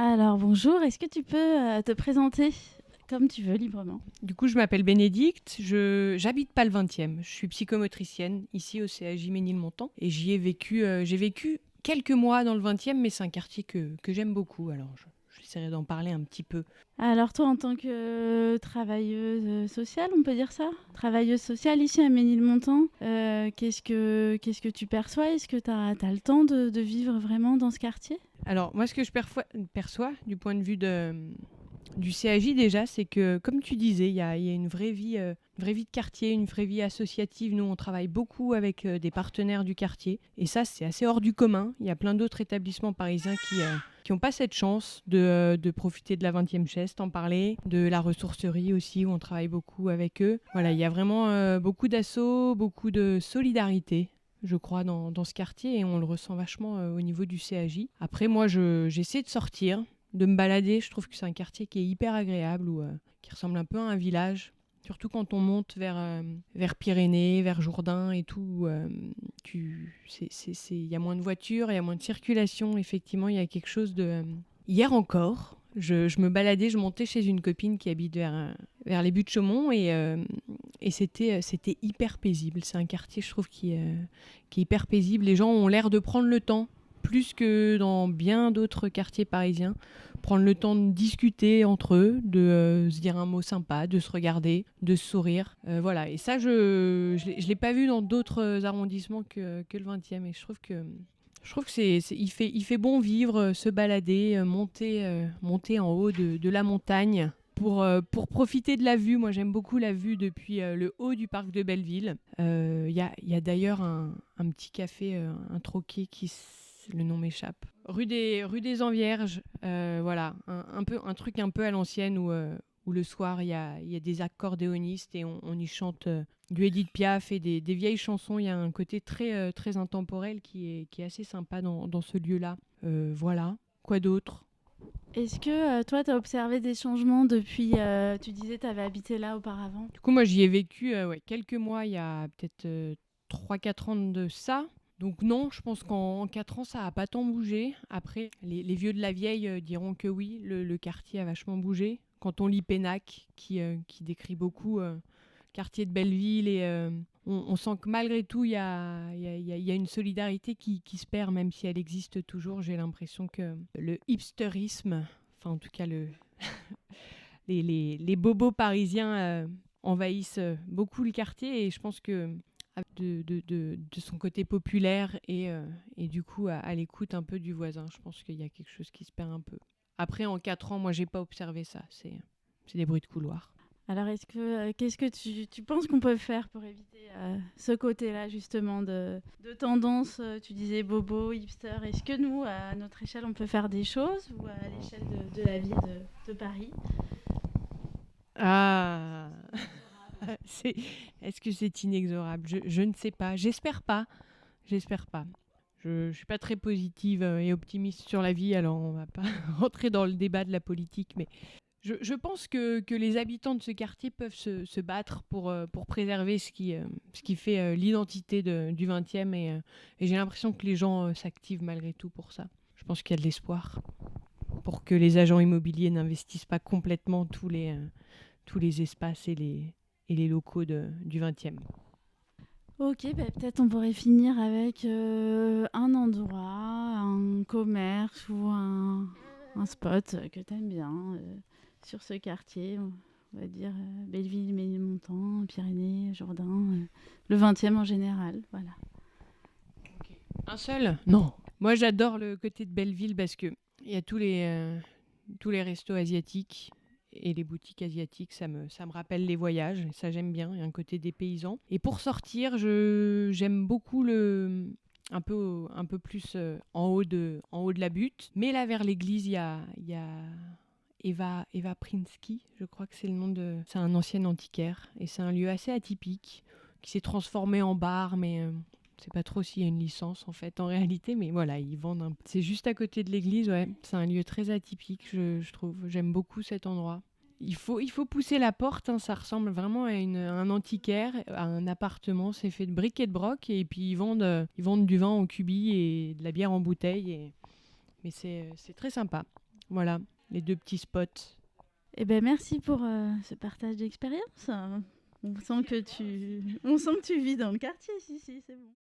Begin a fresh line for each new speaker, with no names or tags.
Alors bonjour, est-ce que tu peux te présenter comme tu veux, librement?
Du coup, je m'appelle Bénédicte, j'habite pas le 20e, je suis psychomotricienne ici au CAJ Ménilmontant et j'ai vécu quelques mois dans le 20e, mais c'est un quartier que j'aime beaucoup, alors j'essaierai d'en parler un petit peu.
Alors toi, en tant que travailleuse sociale, on peut dire ça? Travailleuse sociale ici à Ménilmontant, qu'est-ce que tu perçois? Est-ce que tu as le temps de vivre vraiment dans ce quartier?
Alors moi, ce que je perçois du point de vue du CAJ déjà, c'est que, comme tu disais, il y a une vraie vie de quartier, une vraie vie associative. Nous, on travaille beaucoup avec des partenaires du quartier. Et ça, c'est assez hors du commun. Il y a plein d'autres établissements parisiens qui n'ont pas cette chance de profiter de la 20e chaise, t'en parler, de la ressourcerie aussi, où on travaille beaucoup avec eux. Voilà, il y a vraiment beaucoup d'assauts, beaucoup de solidarité, je crois, dans ce quartier, et on le ressent vachement au niveau du CAJ. Après, moi, j'essaie de sortir, de me balader. Je trouve que c'est un quartier qui est hyper agréable, qui ressemble un peu à un village. Surtout quand on monte vers Pyrénées, vers Jourdain et tout. Il y a moins de voitures, il y a moins de circulation. Effectivement, il y a quelque chose de... Hier encore, je me baladais, je montais chez une copine qui habite vers les Buttes-Chaumont et c'était hyper paisible. C'est un quartier, je trouve, qui est hyper paisible. Les gens ont l'air de prendre le temps, plus que dans bien d'autres quartiers parisiens, prendre le temps de discuter entre eux, de se dire un mot sympa, de se regarder, de se sourire. Voilà, et ça, je l'ai pas vu dans d'autres arrondissements que le 20e, et je trouve que il fait bon vivre, se balader, monter en haut de la montagne. Pour profiter de la vue, moi j'aime beaucoup la vue depuis le haut du parc de Belleville. Il y a d'ailleurs un petit café, un troquet le nom m'échappe. Rue des Envierges, voilà, un truc un peu à l'ancienne où le soir il y a des accordéonistes et on y chante du Edith Piaf et des vieilles chansons. Il y a un côté très intemporel qui est assez sympa dans ce lieu-là. Voilà, quoi d'autre?
Est-ce que toi, tu as observé des changements depuis... tu disais que tu avais habité là auparavant.
Du coup, moi j'y ai vécu ouais, quelques mois, il y a peut-être 3-4 ans de ça. Donc non, je pense qu'en 4 ans, ça n'a pas tant bougé. Après, les vieux de la vieille diront que oui, le quartier a vachement bougé. Quand on lit Pénac, qui décrit beaucoup le quartier de Belleville, et on sent que malgré tout, il y a une solidarité qui se perd, même si elle existe toujours. J'ai l'impression que le hipsterisme, enfin en tout cas les bobos parisiens envahissent beaucoup le quartier, et je pense que de son côté populaire et du coup à l'écoute un peu du voisin, je pense qu'il y a quelque chose qui se perd un peu. Après, en 4 ans, moi j'ai pas observé ça, c'est des bruits de couloir.
Alors, qu'est-ce que tu penses qu'on peut faire pour éviter ce côté-là, justement, de tendance, tu disais bobo, hipster. Est-ce que nous, à notre échelle, on peut faire des choses ou à l'échelle de la ville de Paris?
Ah. c'est, Est-ce que c'est inexorable? Je ne sais pas, j'espère pas. Je suis pas très positive et optimiste sur la vie, alors on va pas rentrer dans le débat de la politique, mais je pense que les habitants de ce quartier peuvent se battre pour préserver ce qui fait l'identité du 20e, et j'ai l'impression que les gens s'activent malgré tout pour ça. Je pense qu'il y a de l'espoir pour que les agents immobiliers n'investissent pas complètement tous les espaces et les locaux du 20e.
Ok, bah, peut-être on pourrait finir avec un endroit, un commerce ou un spot que tu aimes bien sur ce quartier. On va dire Belleville, Ménilmontant, Pyrénées, Jourdain, le 20e en général. Voilà.
Un seul? Non. Moi, j'adore le côté de Belleville parce que il y a tous les restos asiatiques et les boutiques asiatiques. Ça me rappelle les voyages. Et ça, j'aime bien. Il y a un côté des paysans. Et pour sortir, j'aime beaucoup un peu plus en haut de la butte. Mais là, vers l'église, il y a Eva Prinsky, je crois que c'est le nom de... C'est un ancien antiquaire. Et c'est un lieu assez atypique qui s'est transformé en bar, mais c'est pas trop s'il y a une licence en fait en réalité, mais voilà, ils vendent c'est juste à côté de l'église, ouais. C'est un lieu très atypique, je trouve. J'aime beaucoup cet endroit. Il faut pousser la porte, hein, ça ressemble vraiment à un antiquaire, à un appartement. C'est fait de briques et de broc, et puis ils vendent du vin en cubi et de la bière en bouteille. Mais c'est très sympa. Voilà, les 2 petits spots.
Eh ben merci pour ce partage d'expérience. On sent que tu vis dans le quartier, si, c'est bon.